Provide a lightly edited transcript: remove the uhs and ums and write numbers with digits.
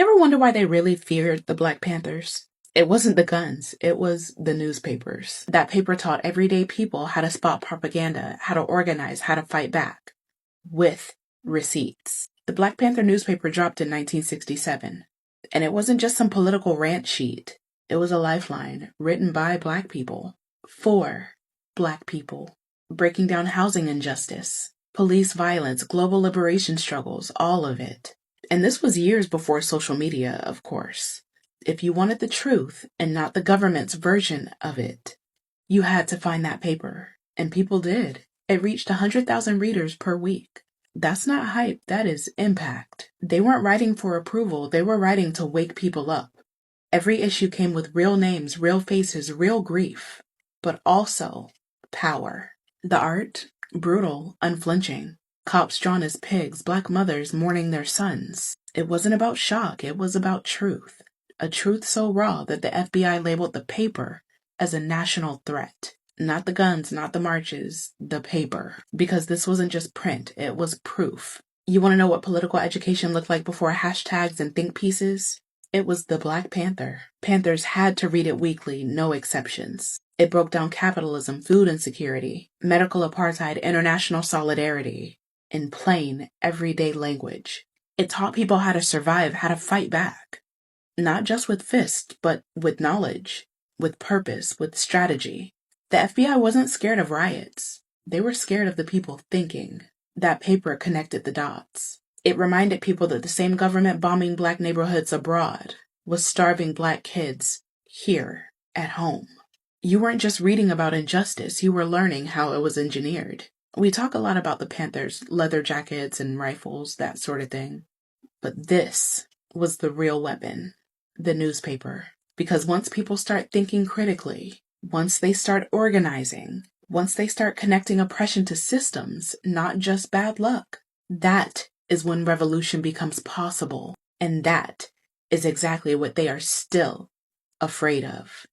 You ever wonder why they really feared the Black Panthers? It wasn't the guns, it was the newspapers. That paper taught everyday people how to spot propaganda, how to organize, how to fight back. With receipts. The Black Panther newspaper dropped in 1967. And it wasn't just some political rant sheet. It was a lifeline written by Black people. For Black people. Breaking down housing injustice, police violence, global liberation struggles, all of it. And this was years before social media, of course. If you wanted the truth and not the government's version of it, you had to find that paper. And people did. It reached 100,000 readers per week. That's not hype, that is impact. They weren't writing for approval, they were writing to wake people up. Every issue came with real names, real faces, real grief, but also power. The art, brutal, unflinching. Cops drawn as pigs, Black mothers mourning their sons. It wasn't about shock, it was about truth. A truth so raw that the FBI labeled the paper as a national threat. Not the guns, not the marches, the paper. Because this wasn't just print, it was proof. You want to know what political education looked like before hashtags and think pieces? It was the Black Panther. Panthers had to read it weekly, no exceptions. It broke down capitalism, food insecurity, medical apartheid, international solidarity, in plain, everyday language. It taught people how to survive, how to fight back. Not just with fists, but with knowledge, with purpose, with strategy. The FBI wasn't scared of riots. They were scared of the people thinking. That paper connected the dots. It reminded people that the same government bombing Black neighborhoods abroad was starving Black kids here at home. You weren't just reading about injustice, you were learning how it was engineered. We talk a lot about the Panthers, leather jackets and rifles, that sort of thing. But this was the real weapon, the newspaper. Because once people start thinking critically, once they start organizing, once they start connecting oppression to systems, not just bad luck, that is when revolution becomes possible. And that is exactly what they are still afraid of.